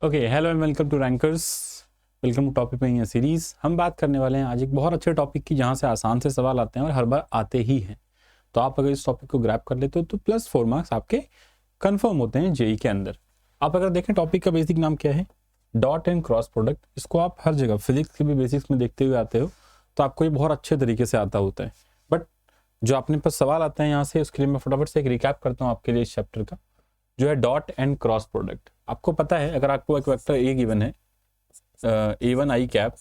Okay, hello and welcome to Rankers. Welcome to topic में series. हम बात करने वाले हैं आज एक बहुत अच्छे टॉपिक की, जहां से आसान से सवाल आते हैं और हर बार आते ही हैं। तो आप अगर इस टॉपिक को ग्रैब कर लेते हो तो +4 मार्क्स आपके कंफर्म होते हैं जेई के अंदर। आप अगर देखें, टॉपिक का बेसिक नाम क्या है? Dot and cross product. इसको आप हर जगह फिजिक्स के भी बेसिक्स में देखते हुए आते हो, तो आपको ये बहुत अच्छे तरीके से आता होता है। बट जो अपने पास सवाल आता है यहाँ से, उसके लिए मैं फटाफट से एक रिकैप करता हूँ आपके लिए इस चैप्टर का, जो है डॉट एंड क्रॉस प्रोडक्ट। आपको पता है, अगर आपको एक वेक्टर ए गिवन है, A1 i cap,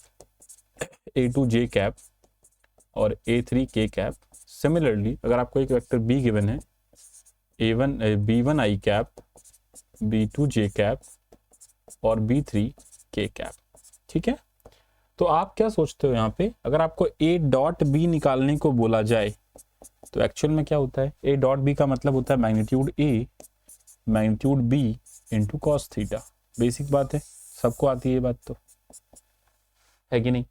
A2 j cap और A3 k कैप। सिमिलरली अगर आपको एक वेक्टर बी गिवन है, B1 i cap, B2 j cap और B3 k कैप। ठीक है, तो आप क्या सोचते हो यहाँ पे, अगर आपको A डॉट बी निकालने को बोला जाए तो एक्चुअल में क्या होता है? A डॉट बी का मतलब होता है magnitude A magnitude B into cos theta. Basic बात है, सबको आती है ये बात, तो है कि नहीं?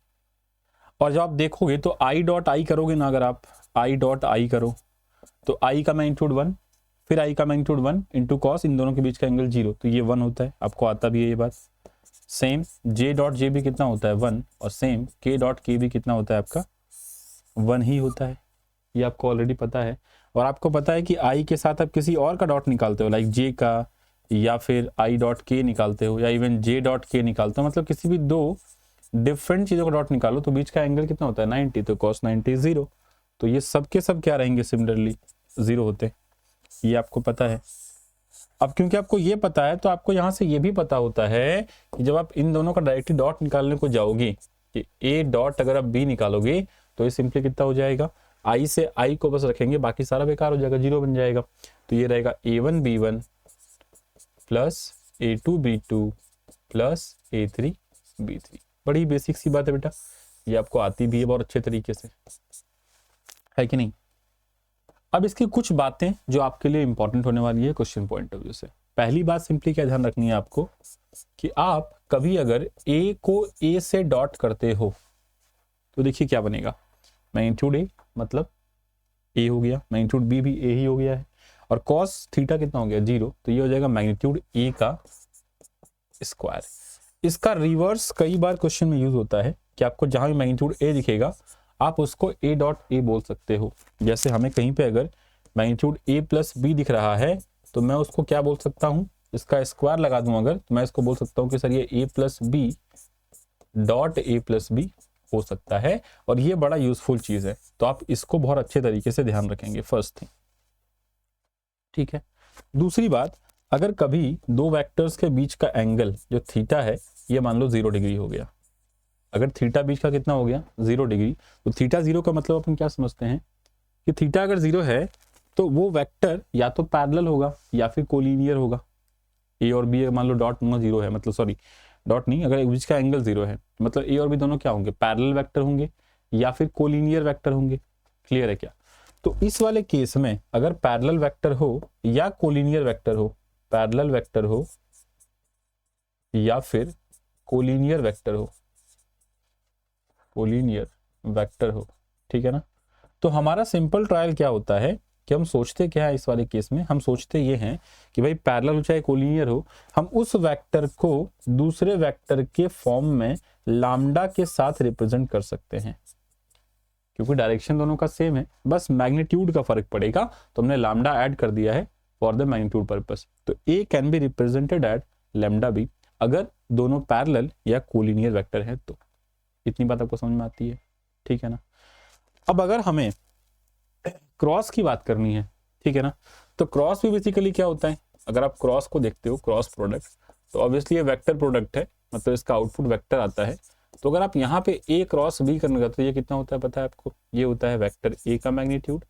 और जब आप देखोगे तो आई डॉट आई करोगे ना, अगर आप आई डॉट आई करो तो आई का मैग्नीट्यूड 1, फिर आई का मैग्नीट्यूड 1 इंटू कॉस, इन दोनों के बीच का एंगल 0, तो ये 1 होता है। आपको आता भी है ये बात। सेम जे डॉट जे भी कितना होता है? 1। और सेम के डॉट के भी कितना होता है आपका? 1 ही होता है। ये आपको ऑलरेडी पता है। और आपको पता है कि आई के साथ आप किसी और का डॉट निकालते हो, लाइक जे का, या फिर आई डॉट के निकालते हो, या इवन जे डॉट के निकालते हो, मतलब किसी भी दो डिफरेंट चीजों का डॉट निकालो तो बीच का एंगल कितना होता है? 90। तो cos 90 0। तो ये सब के सब क्या रहेंगे? सिमिलरली 0 होते। ये आपको पता है। अब क्योंकि आपको ये पता है, तो आपको यहाँ से ये भी पता होता है कि जब आप इन दोनों का डायरेक्टली डॉट निकालने को जाओगे कि ए डॉट अगर आप बी निकालोगे तो ये सिंपली कितना हो जाएगा? आई से आई को बस रखेंगे, बाकी सारा बेकार हो जाएगा, 0 बन जाएगा। तो ये रहेगा A1 B1 plus A2 B2 plus A3 B3। बड़ी बेसिक सी बात है बेटा, ये आपको आती भी है बहुत अच्छे तरीके से, है कि नहीं? अब इसकी कुछ बातें जो आपके लिए इंपॉर्टेंट होने वाली है क्वेश्चन पॉइंट ऑफ व्यू से। पहली बात सिंपली क्या ध्यान रखनी है आपको, कि आप कभी अगर ए को ए से डॉट करते हो तो देखिए क्या बनेगा। मैग्नीट्यूड ए मतलब ए हो गया, मैग्नीट्यूड बी भी ए ही हो गया है, और कॉस थीटा कितना हो गया? 0। तो ये हो जाएगा मैग्नीट्यूड ए का स्क्वायर। इसका रिवर्स कई बार क्वेश्चन में यूज होता है कि आपको जहां भी मैग्नीट्यूड ए दिखेगा आप उसको ए डॉट ए बोल सकते हो। जैसे हमें कहीं पे अगर मैग्नीट्यूड ए प्लस बी दिख रहा है तो मैं उसको क्या बोल सकता हूं? इसका स्क्वायर लगा दूं अगर, तो मैं इसको बोल सकता हूं कि सर ये A plus B dot A plus B हो सकता है। और ये बड़ा यूजफुल चीज है, तो आप इसको बहुत अच्छे तरीके से ध्यान रखेंगे, फर्स्ट थिंग। ठीक है, दूसरी बात, अगर कभी दो वेक्टर्स के बीच का एंगल जो थीटा है, ये मान लो 0 डिग्री हो गया। अगर थीटा बीच का कितना हो गया? 0 डिग्री। तो थीटा 0 का मतलब अपन क्या समझते हैं कि थीटा अगर 0 है तो वो वेक्टर या तो पैरेलल होगा या फिर कोलिनियर होगा। ए और बी मान लो डॉट 0 है, मतलब सॉरी डॉट नहीं, अगर बीच का एंगल 0 है मतलब ए और बी दोनों क्या होंगे? पैरेलल वेक्टर होंगे या फिर कोलिनियर वेक्टर होंगे। क्लियर है क्या? तो इस वाले केस में अगर पैरेलल वेक्टर हो या कोलिनियर वेक्टर हो, पैरेलल वेक्टर हो या फिर कोलिनियर वेक्टर हो, कोलिनियर वेक्टर हो, ठीक है ना? तो हमारा सिंपल ट्रायल क्या होता है कि हम सोचते क्या है इस वाले केस में, हम सोचते ये हैं कि भाई पैरेलल हो चाहे कोलिनियर हो, हम उस वेक्टर को दूसरे वेक्टर के फॉर्म में लैम्डा के साथ रिप्रेजेंट कर सकते हैं, क्योंकि डायरेक्शन दोनों का सेम है, बस मैग्नीट्यूड का फर्क पड़ेगा। तो हमने लैम्डा ऐड कर दिया है फॉर द मैग्नीट्यूड पर्पस। तो A can be represented at lambda B अगर दोनों पैरेलल या कोलिनियर वेक्टर है तो। इतनी बात आपको समझ में आती है? ठीक है ना? अब अगर हमें क्रॉस की बात करनी है, ठीक है ना, तो क्रॉस भी बेसिकली क्या होता है? अगर आप क्रॉस को देखते हो, क्रॉस प्रोडक्ट, तो ऑब्वियसली ये वेक्टर प्रोडक्ट है, मतलब इसका आउटपुट वेक्टर आता है। तो अगर आप यहाँ पे ए क्रॉस बी करने का, तो ये कितना होता है पता है आपको? ये होता है वेक्टर ए का मैग्नीट्यूड,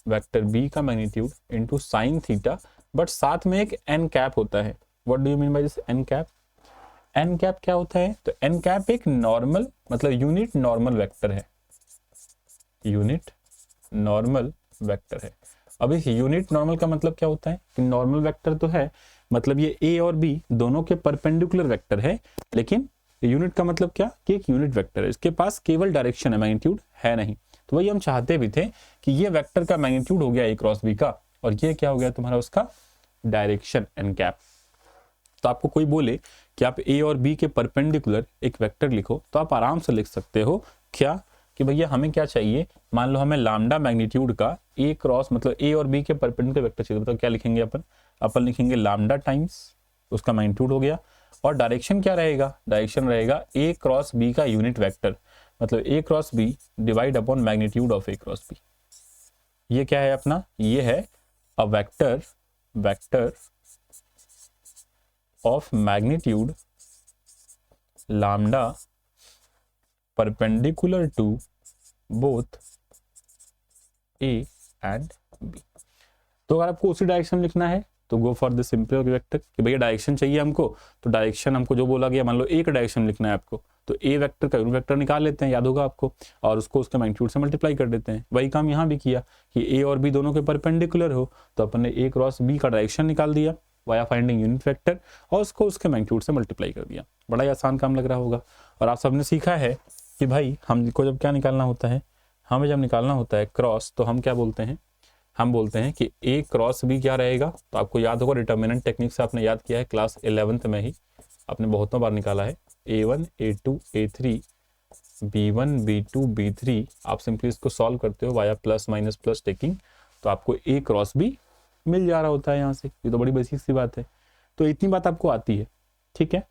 वेक्टर बी का magnitude into sine theta, but साथ में एक एन कैप होता है। What do you mean by this N cap? N cap क्या होता है? तो एन कैप एक नॉर्मल, मतलब यूनिट नॉर्मल वेक्टर है, यूनिट नॉर्मल वेक्टर है। अब इस यूनिट नॉर्मल का मतलब क्या होता है कि नॉर्मल वेक्टर तो है, मतलब ये ए और बी दोनों के परपेंडिकुलर वेक्टर है, लेकिन यूनिट का मतलब क्या कि एक यूनिट वेक्टर है, इसके पास केवल डायरेक्शन है, मैग्नीट्यूड है नहीं। तो वही हम चाहते भी थे कि ये वेक्टर का मैग्नीट्यूड हो गया ए क्रॉस बी का, और ये क्या हो गया तुम्हारा उसका डायरेक्शन एन कैप। तो आपको कोई बोले कि आप ए और बी के परपेंडिकुलर एक वेक्टर लिखो, तो आप आराम से लिख सकते हो क्या कि भैया हमें क्या चाहिए, मान लो हमें लैम्डा मैग्नीट्यूड का ए क्रॉस मतलब ए और बी के परपेंडिकुलर वेक्टर चाहिए, तो क्या लिखेंगे अपन लिखेंगे लैम्डा टाइम्स उसका मैग्नीट्यूड हो गया, और डायरेक्शन क्या रहेगा, डायरेक्शन रहेगा ए क्रॉस बी का यूनिट वेक्टर, मतलब A cross B divide upon magnitude of A cross B. ये क्या है अपना, ये है a vector of magnitude lambda perpendicular to both A and B. तो अगर आपको उसी डायरेक्शन में लिखना है तो go for the simple vector कि भैया डायरेक्शन चाहिए हमको, तो डायरेक्शन हमको जो बोला गया, मान लो एक डायरेक्शन लिखना है आपको, तो ए वेक्टर का यूनिट वेक्टर निकाल लेते हैं, याद होगा आपको, और उसको उसके मैग्नीट्यूड से मल्टीप्लाई कर देते हैं। वही काम यहाँ भी किया कि ए और बी दोनों के परपेंडिकुलर हो, तो अपन ने ए क्रॉस बी का डायरेक्शन निकाल दिया वाया फाइंडिंग यूनिट वेक्टर, और उसको उसके मैग्नीट्यूड से मल्टीप्लाई कर दिया। बड़ा ही आसान काम लग रहा होगा। और आप सबने सीखा है कि भाई हमको जब क्या निकालना होता है, हमें जब निकालना होता है क्रॉस, तो हम क्या बोलते हैं, हम बोलते हैं कि ए क्रॉस बी क्या रहेगा। तो आपको याद होगा डिटर्मिनेंट टेक्निक से आपने याद किया है क्लास 11th में ही, आपने बहुतों बार निकाला है, A1 A2 A3 B1 B2 B3। आप सिंपली इसको सॉल्व करते हो via plus minus plus taking, तो आपको ए क्रॉस बी मिल जा रहा होता है यहाँ से। ये तो बड़ी बेसिक सी बात है, तो इतनी बात आपको आती है, ठीक है।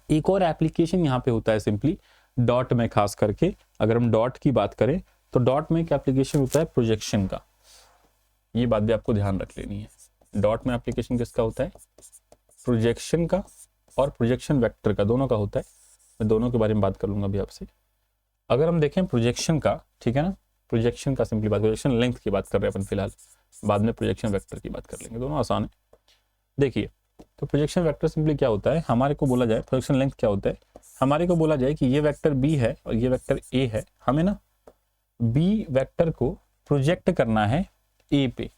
एक और एप्लीकेशन यहाँ पे होता है सिंपली डॉट में, खास करके अगर हम डॉट की बात करें तो डॉट में एक एप्लीकेशन होता है प्रोजेक्शन का, ये बात भी आपको ध्यान रख लेनी है। डॉट में एप्लीकेशन किसका होता है, प्रोजेक्शन का और प्रोजेक्शन वेक्टर का, दोनों का होता है। मैं दोनों के बारे में बात कर लूंगा अभी आपसे। अगर हम देखें प्रोजेक्शन का, ठीक है ना, प्रोजेक्शन का सिंपली बात, प्रोजेक्शन लेंथ की बात कर रहे हैं अपन फिलहाल, बाद में प्रोजेक्शन वेक्टर की बात कर लेंगे, दोनों आसान है। देखिए तो प्रोजेक्शन वेक्टर सिंपली क्या होता है, हमारे को बोला जाए प्रोजेक्शन लेंथ क्या होता है, हमारे को बोला जाए कि ये वेक्टर बी है और ये वेक्टर ए है, हमें ना बी वेक्टर को प्रोजेक्ट करना है ए पे,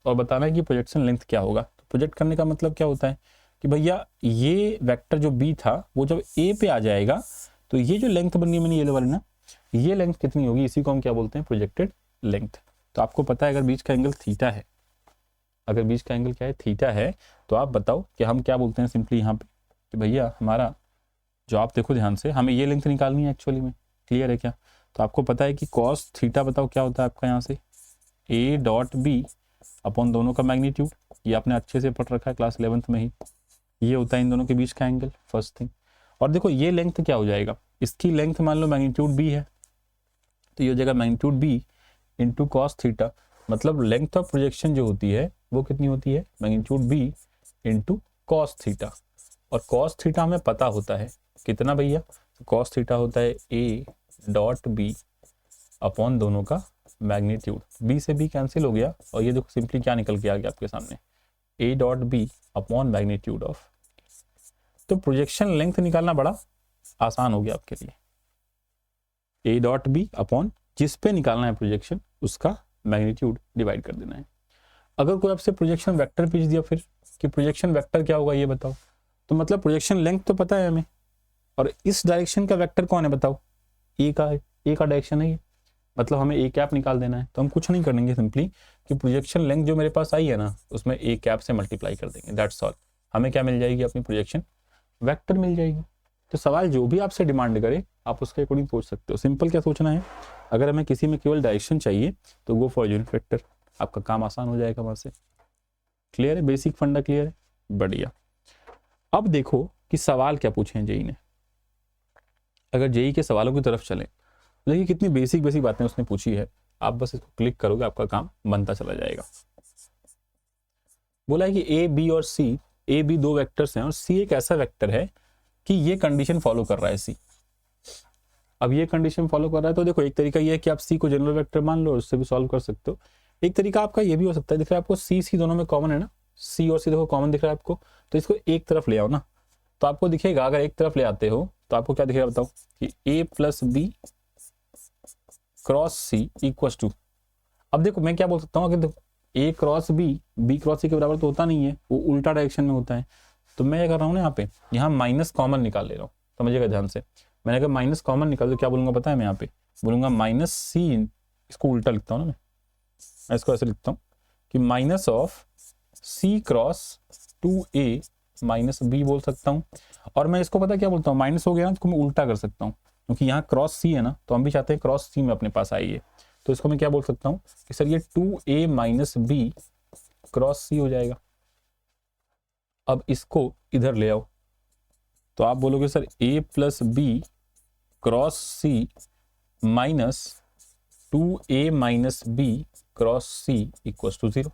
और बताना है कि प्रोजेक्शन लेंथ क्या होगा। तो प्रोजेक्ट करने का मतलब क्या होता है कि भैया ये वेक्टर जो बी था वो जब ए पे आ जाएगा, तो ये जो लेंथ बनी है मैंने ये वाली ना, ये लेंथ कितनी होगी, इसी को हम क्या बोलते हैं, प्रोजेक्टेड लेंथ। तो आपको पता है अगर बीच का एंगल थीटा है, अगर बीच का एंगल क्या है, थीटा है, तो आप बताओ कि हम क्या बोलते हैं सिंपली यहाँ पे कि भैया हमारा जो, आप देखो ध्यान से, हमें ये लेंथ निकालनी है एक्चुअली में, क्लियर है क्या। तो आपको पता है कि कॉस थीटा बताओ क्या होता है आपका यहाँ से, ए डॉट बी अपॉन दोनों का मैग्नीट्यूड, ये आपने अच्छे से पढ़ रखा है क्लास 11th में ही, ये होता है इन दोनों के बीच का एंगल, फर्स्ट थिंग। और देखो ये लेंथ क्या हो जाएगा, इसकी लेंथ मान लो मैग्नीट्यूड बी है, तो ये हो जाएगा magnitude B into cos theta, मतलब लेंथ ऑफ प्रोजेक्शन जो होती है वो कितनी होती है, magnitude B into cos theta. और कॉस थीटा हमें पता होता है कितना भैया, तो कॉस थीटा होता है ए डॉट बी अपॉन दोनों का मैग्नीट्यूड, बी से बी कैंसिल हो गया, और ये देखो सिंपली क्या निकल के आ गया आपके सामने, A dot B upon magnitude of. तो प्रोजेक्शन लेंथ निकालना बड़ा आसान हो गया आपके लिए, ए डॉट बी अपॉन जिस पे निकालना है प्रोजेक्शन उसका मैग्नीट्यूड डिवाइड कर देना है। अगर कोई आपसे प्रोजेक्शन वेक्टर पूछ दिया फिर कि प्रोजेक्शन वेक्टर क्या होगा ये बताओ, तो मतलब प्रोजेक्शन लेंथ तो पता है हमें, और इस डायरेक्शन का वेक्टर कौन है बताओ, ए का है, ए का डायरेक्शन है ये, मतलब हमें ए कैप निकाल देना है। तो हम कुछ नहीं करेंगे सिंपली कि प्रोजेक्शन लेंथ जो मेरे पास आई है ना उसमें ए कैप से मल्टीप्लाई कर देंगे, दैट्स ऑल। हमें क्या मिल जाएगी, अपनी प्रोजेक्शन वेक्टर मिल जाएगी। तो सवाल जो भी आपसे डिमांड करे आप उसके अकॉर्डिंग सोच सकते हो। सिंपल क्या सोचना है, अगर हमें किसी में केवल डायरेक्शन चाहिए तो गो फॉर यूनिट वेक्टर, आपका काम आसान हो जाएगा वहां से। क्लियर है, बेसिक फंडा क्लियर है, बढ़िया। अब देखो कि सवाल क्या पूछे हैं जेई ने। अगर जेई के सवालों की तरफ चलें, देखिए कितनी बेसिक बेसिक बातें उसने पूछी है, आप बस इसको क्लिक करोगे आपका काम बनता चला जाएगा। बोला है कि ए बी और सी, ए बी दो वेक्टर्स हैं और सी एक ऐसा वेक्टर है कि ये कंडीशन फॉलो कर रहा है सी। अब ये कंडीशन फॉलो कर रहा है तो देखो एक तरीका ये है कि आप सी को जनरल वेक्टर मान लो और उससे भी सॉल्व कर सकते हो। एक तरीका आपका ये भी हो सकता है, दिख रहा है आपको सी सी दोनों में कॉमन है ना, सी और सी देखो कॉमन दिख रहा है आपको, तो इसको एक तरफ ले आओ ना, तो आपको दिखेगा अगर एक तरफ ले आते हो तो आपको क्या दिखेगा बताओ कि A plus B cross C equal to, अब देखो मैं क्या बोल सकता हूँ, अगर देखो A cross B cross C के बराबर तो होता नहीं है, वो उल्टा डायरेक्शन में होता है। तो मैं क्या कर रहा हूँ ना यहाँ माइनस कॉमन निकाल ले रहा हूँ, समझिएगा ध्यान से। मैंने अगर माइनस कॉमन निकाल तो क्या बोलूंगा पता है, मैं यहाँ पे बोलूंगा माइनस सी, इसको उल्टा लिखता हूँ ना मैं इसको ऐसे लिखता हूँ कि minus of C cross 2a minus B बोल सकता हूँ। और मैं इसको पता क्या बोलता हूँ, माइनस हो गया ना, इसको मैं उल्टा कर सकता हूँ, क्योंकि यहाँ क्रॉस सी है ना, तो हम भी चाहते हैं क्रॉस सी में अपने पास आई है। तो इसको मैं क्या बोल सकता हूँ कि सर ये 2a माइनस बी क्रॉस सी हो जाएगा। अब इसको इधर ले आओ, तो आप बोलोगे sir a plus B cross C minus 2a minus B cross C equals to 0।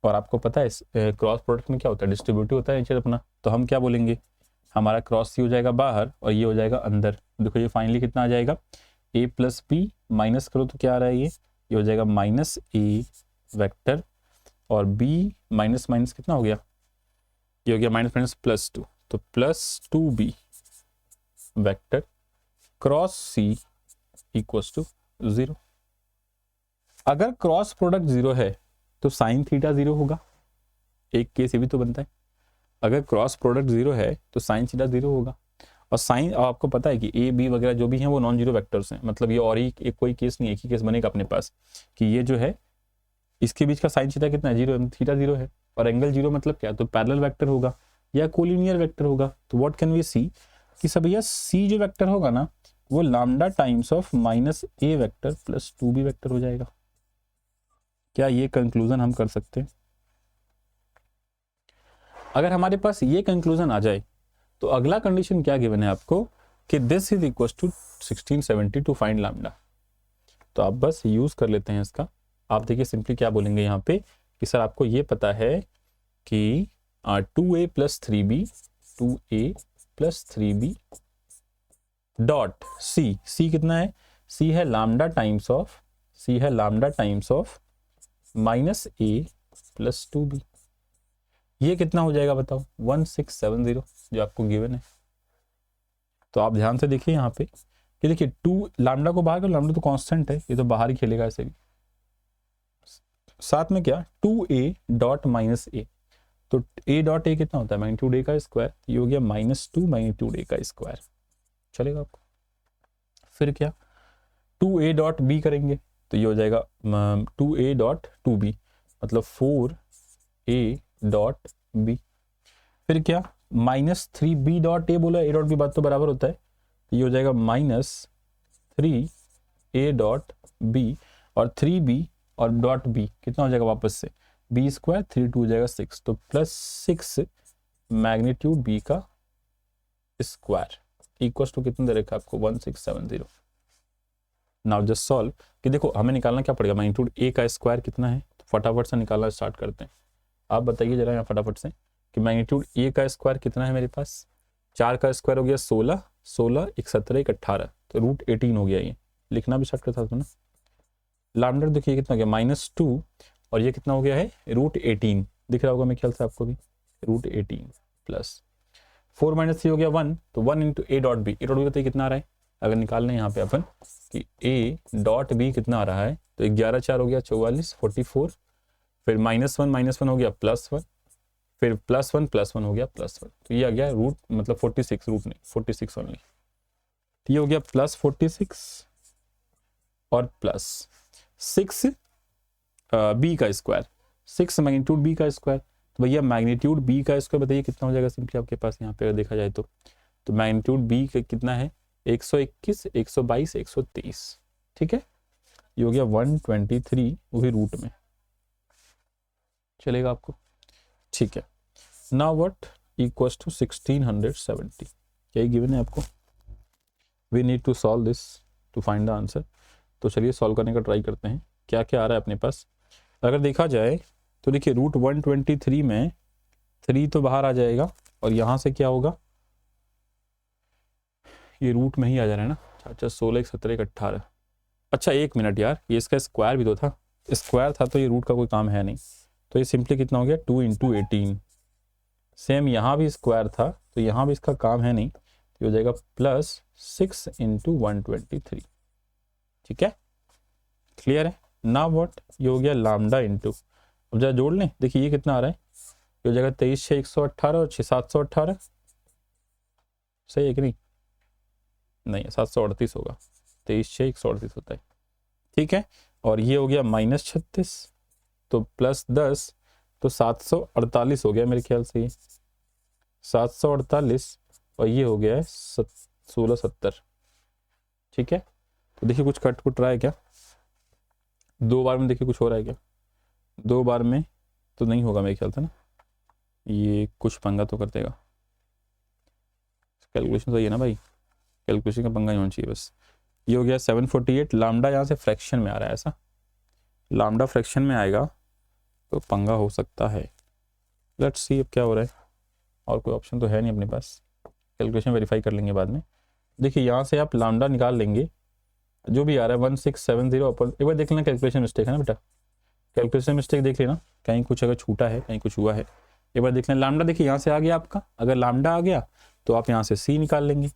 और आपको पता है क्रॉस प्रोडक्ट में क्या होता है, डिस्ट्रीब्यूटिव होता है नीचे अपना। तो हम क्या बोलेंगे, हमारा क्रॉस सी हो जाएगा बाहर और ये हो जाएगा अंदर। देखो ये फाइनली कितना आ जाएगा, a प्लस बी माइनस करो तो क्या आ रहा है, ये हो जाएगा माइनस ए वेक्टर, और b माइनस माइनस कितना हो गया, ये हो गया माइनस माइनस प्लस 2, तो plus 2b vector cross C equals to 0। अगर क्रॉस प्रोडक्ट 0 है तो साइन थीटा 0 होगा, एक केस ये भी तो बनता है। अगर क्रॉस प्रोडक्ट 0 है तो साइन थीटा 0 होगा। और साइन, आपको पता है कि ए बी वगैरह जो भी हैं वो नॉन जीरो वेक्टर्स हैं, मतलब ये और ही एक कोई केस नहीं है, एक ही केस बनेगा अपने पास कि ये जो है इसके बीच का साइन थीटा कितना है, 0, थीटा 0 है। और एंगल 0 मतलब क्या, तो पैरेलल वेक्टर होगा या कोलिनियर वेक्टर होगा। तो व्हाट कैन वी सी कि सब भैया सी जो वेक्टर होगा ना वो lambda times of minus A vector plus 2b vector हो जाएगा। क्या ये कंक्लूजन हम कर सकते हैं? अगर हमारे पास ये कंक्लूजन आ जाए तो अगला कंडीशन क्या गिवन है आपको कि this is equal to 1670 to find lambda. तो आप बस यूज कर लेते हैं इसका। आप देखिए सिंपली क्या बोलेंगे यहाँ पे कि सर आपको ये पता है कि 2a plus 3b 2a plus 3b dot C कितना है, सी है lambda times of minus A plus 2b। ये कितना हो जाएगा बताओ, 1670 जो आपको गिवन है। तो आप ध्यान से देखिए यहाँ पे कि देखिए 2 लैम्डा को बाहर कर, लैम्डा तो कांस्टेंट है, ये तो बाहर ही खेलेगा ऐसे भी। साथ में क्या 2a डॉट माइनस ए, तो a डॉट ए कितना होता है, मैग्नीट्यूड a का स्क्वायर, ये हो गया -2 मैग्नीट्यूड a का स्क्वायर, चलेगा आपको। फिर क्या 2a डॉट b करेंगे तो ये हो जाएगा 2a डॉट 2b, मतलब 4a डॉट b। फिर क्या -3b डॉट a बोला, a डॉट b बात तो बराबर होता है, तो ये हो जाएगा -3a डॉट b, और 3b और डॉट b कितना हो जाएगा वापस से b स्क्वायर, 3 2 हो जाएगा 6, तो +6 मैग्नीट्यूड b का स्क्वायर इक्वल्स टू कितना दे रखा आपको 1670। नाउ जस्ट सॉल्व कि देखो हमें निकालना क्या पड़ेगा, मैग्नीट्यूड a का स्क्वायर कितना है, तो फटाफट से निकालना स्टार्ट करते हैं। आप बताइए जरा यहाँ फटाफट से कि मैग्नीट्यूड a का स्क्वायर कितना है मेरे पास, 4 का स्क्वायर हो गया 16, 16 1 17 1 18, तो √18 हो गया। ये लिखना भी स्टार्ट करता था ना। लैम्डा देखिए कितना हो गया -2, और ये कितना हो गया है √18, दिख रहा होगा मेरे ख्याल से आपको भी, √18 प्लस 4 - 3 हो गया 1, तो 1 इंटू a डॉट बी, बताइए कितना आ रहा है। अगर निकाल लें यहाँ पे अपन कि a डॉट बी कितना आ रहा है, तो 11 4 हो गया 44 44, फिर -1 हो गया +1, फिर +1 हो गया +1, तो ये आ गया रूट मतलब 46, रूट नहीं 46 ओनली, तो ये हो गया +46 और +6 b का स्क्वायर, 6 मैग्नीट्यूड b का स्क्वायर। तो भैया मैग्नीट्यूड b का स्क्वायर बताइए कितना हो जाएगा सिंपली आपके पास यहाँ पे अगर देखा जाए तो मैग्नीट्यूड b का कितना है 121 122 123, ठीक है, ये हो गया 123, वो भी रूट में, चलेगा आपको, ठीक है। नाउ व्हाट इक्वल्स टू 1670, यही गिवन है आपको। We need to solve this to find the answer. तो चलिए सॉल्व करने का ट्राई करते हैं क्या क्या आ रहा है अपने पास। अगर देखा जाए तो देखिए √123 में 3 तो बाहर आ जाएगा, और यहाँ से क्या होगा, ये रूट में ही आ जा रहा है ना, अच्छा 16 1 17 1 18, अच्छा 1 मिनट यार, ये इसका स्क्वायर भी तो था, स्क्वायर था तो ये रूट का कोई काम है नहीं, तो ये सिंपली कितना हो गया 2 × 18। सेम यहाँ भी स्क्वायर था तो यहाँ भी इसका काम है नहीं, तो हो जाएगा +6 × 123, ठीक है, क्लियर है ना। व्हाट ये हो गया लैम्डा इंटू, अब जरा जोड़ लें, देखिए ये कितना आ रहा है, ये हो जाएगा 23 6 118 और 6 718, सही है कि नहीं, नहीं 738 होगा, 23 6 138 होता है, ठीक है। और ये हो गया -36, तो +10, तो 748 हो गया मेरे ख्याल से, 748 और ये हो गया है 1670। ठीक है, तो देखिए कुछ कट कुट रहा है क्या? 2 बार में देखिए कुछ हो रहा है क्या? 2 बार में तो नहीं होगा मेरे ख्याल से ना, ये कुछ पंगा तो कर देगा। कैलकुलेशन सही है ना भाई, कैलकुलेशन का पंगा नहीं होना चाहिए बस। ये हो गया 748, लामडा यहाँ से फ्रैक्शन में आ रहा है, ऐसा लामडा फ्रैक्शन में आएगा तो पंगा हो सकता है। लेट्स सी अब क्या हो रहा है, और कोई ऑप्शन तो है नहीं अपने पास, कैलकुलेशन वेरीफाई कर लेंगे बाद में। देखिए यहाँ से आप लामडा निकाल लेंगे, जो भी आ रहा है 1670 अपन एक बार देख लेना, कैलकुलेशन मिस्टेक है ना बेटा, कैलकुलेशन मिस्टेक देख लेना, कहीं कुछ अगर छूटा है, कहीं कुछ हुआ है, एक बार देख लेना। लामडा देखिए यहाँ से आ गया आपका, अगर लामडा आ गया तो आप यहाँ से सी निकाल लेंगे,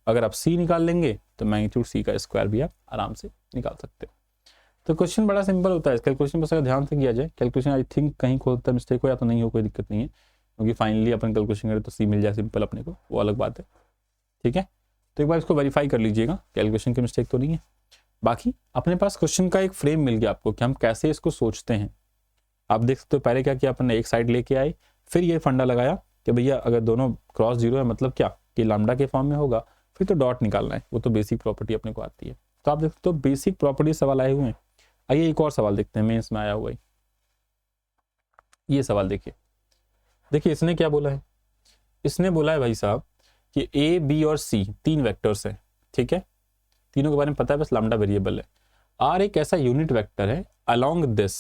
अगर आप सी निकाल लेंगे तो मैग्नीट्यूड सी का स्क्वायर भी आप आराम से निकाल सकते हो। तो क्वेश्चन बड़ा सिंपल होता है, कैलकुलेशन बस अगर ध्यान से किया जाए, कैलकुलेशन आई थिंक कहीं खोलता मिस्टेक हो या तो नहीं हो, कोई दिक्कत नहीं है, क्योंकि फाइनली अपन कैलकुलेशन करें तो सी मिल जाए सिंपल अपने को, वो अलग बात है। ठीक है, तो एक बार इसको वेरीफाई कर लीजिएगा, कैलकुलेशन की मिस्टेक तो नहीं है। बाकी अपने पास क्वेश्चन का एक फ्रेम मिल गया आपको कि हम कैसे इसको सोचते हैं। आप देख सकते हो पहले क्या किया अपन ने, एक साइड लेके आए, फिर ये फंडा लगाया कि भैया अगर दोनों क्रॉस जीरो है मतलब क्या कि लैम्डा के फॉर्म में होगा, फिर तो डॉट निकालना है, वो तो बेसिक प्रॉपर्टी अपने को आती है। तो आप देख सकते हो बेसिक प्रॉपर्टी सवाल आए हुए हैं। आइए एक और सवाल देखते हैं, मेंस में आया हुआ है ये सवाल। देखिए इसने क्या बोला है, इसने बोला है भाई साहब कि ए बी और सी 3 वेक्टर्स हैं। ठीक है, तीनों के बारे में पता है, बस लैम्डा वेरिएबल है। आर एक ऐसा यूनिट वेक्टर है अलोंग दिस,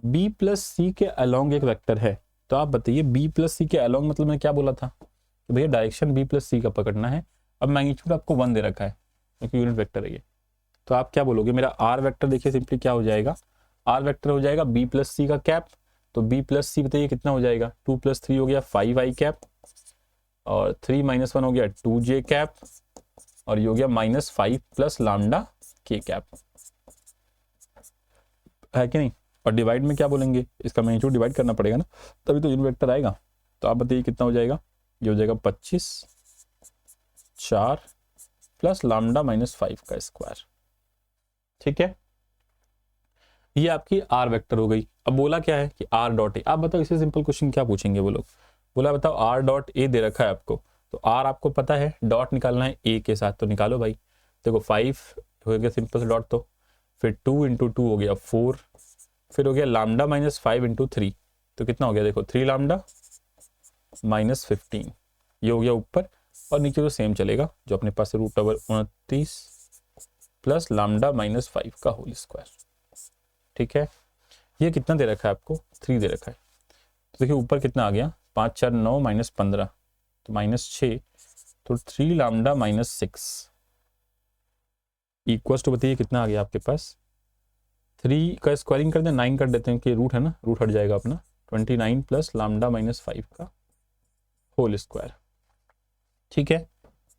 बी प्लस सी के अलोंग एक वेक्टर है। तो आप बताइए बी प्लस सी के अलोंग मतलब मैं क्या बोला था कि भैया डायरेक्शन बी प्लस सी का पकड़ना है। अब मैग्नीट्यूड आपको 1 दे रखा है क्योंकि यूनिट वेक्टर है ये, तो आप क्या बोलोगे, मेरा आर वेक्टर देखिए सिंपली क्या हो जाएगा, आर वेक्टर हो जाएगा बी प्लस सी का कैप। तो बी प्लस सी बताइए कितना हो जाएगा, 2 + 3 हो गया 5i कैप, और 3 - 1 हो गया 2j कैप, और ये हो गया -5 + लैम्डा के कैप, है कि नहीं। और डिवाइड में क्या बोलेंगे, इसका मैग्नीट्यूड डिवाइड करना पड़ेगा ना, तभी तो यूनिट वेक्टर आएगा। तो आप बताइए कितना हो जाएगा, ये हो जाएगा 25 4 + लैम्डा -5 का स्क्वायर। ठीक है, ये आपकी आर वेक्टर हो गई। अब बोला क्या है कि आर डॉट ए, आप बताओ इसे सिंपल क्वेश्चन क्या पूछेंगे वो लोग, बोला बताओ आर डॉट ए दे रखा है आपको, तो आर आपको पता है, डॉट निकालना है ए के साथ, तो निकालो भाई। देखो 5 हो गया सिंपल से डॉट, तो फिर 2 × 2 हो गया 4, फिर हो गया लैम्डा -5 × 3, तो कितना हो गया देखो 3 लैम्डा -15, ये हो गया ऊपर, और नीचे तो सेम चलेगा जो अपने पास √29 + लैम्डा -5 का होल स्क्वायर। ठीक है, ये कितना दे रखा है आपको, 3 दे रखा है। तो देखिए ऊपर कितना आ गया, 5 4 9 -15, तो -6, तो 3 लैम्डा -6 इक्वल्स टू बताइए कितना आ गया आपके पास, 3 का स्क्वायरिंग कर दें, 9 कर देते हैं कि रूट है ना, रूट हट जाएगा अपना, 29 + लैम्डा -5 का होल स्क्वायर। ठीक है,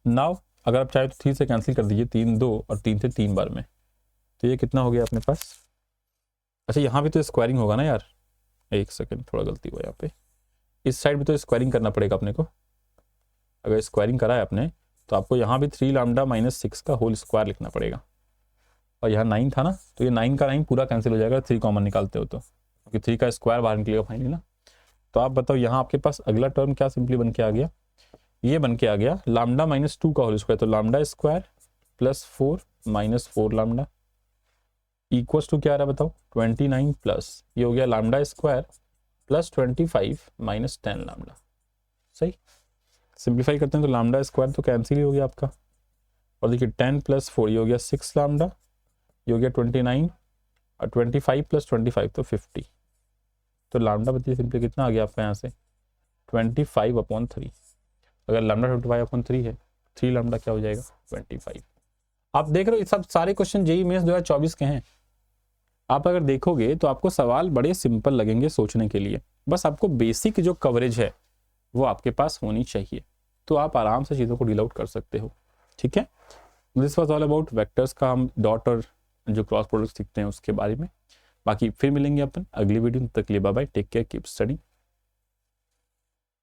नाउ अगर आप चाहे तो 3 से कैंसिल कर दीजिए, 3 2 और 3 से 3 बार में, तो ये कितना हो गया अपने पास। अच्छा यहाँ भी तो स्क्वायरिंग होगा ना यार, एक सेकेंड थोड़ा गलती हुआ यहाँ पे, इस साइड भी तो स्क्वायरिंग करना पड़ेगा अपने को। अगर स्क्वायरिंग करा है आपने तो आपको यहाँ भी 3 लैम्डा -6 का होल स्क्वायर लिखना पड़ेगा, और यहाँ 9 था ना, तो ये 9 का 9 पूरा कैंसिल हो जाएगा, 3 कॉमन निकालते हो तो, क्योंकि 3 का स्क्वायर बाहर निकलेगा फाइनली ना। तो आप बताओ यहाँ आपके पास अगला टर्म क्या सिंपली बन के आ गया, ये बन के आ गया लैम्डा -2 का होल स्क्वायर, तो lambda square +4 -4 lambda equals to क्या आ रहा है बताओ, 29 प्लस ये हो गया लैम्डा स्क्वायर +25 -10 लैम्डा। सही, सिंप्लीफाई करते हैं तो लैम्डा स्क्वायर तो कैंसिल ही हो गया आपका, और देखिए 10 + 4 ये हो गया 6 लैम्डा, ये हो गया 29, और 25 + 25 तो 50, तो लैम्डा बताइए सिंपली कितना आ गया आपका यहाँ से 25/3। अगर लैम्डा 25/3 है, 3 लैम्डा क्या हो जाएगा 25। आप देख रहे हो सब सारे क्वेश्चन जेईई मेंस 2024 के हैं। आप अगर देखोगे तो आपको सवाल बड़े सिंपल लगेंगे सोचने के लिए, बस आपको बेसिक जो कवरेज है वो आपके पास होनी चाहिए, तो आप आराम से चीज़ों को डील आउट कर सकते हो। ठीक है, this was all about vectors का, हम डॉट और जो क्रॉस प्रोडक्ट सीखते हैं उसके बारे में। बाकी फिर मिलेंगे अपन अगली वीडियो, तक के लिए bye bye, take care, keep study.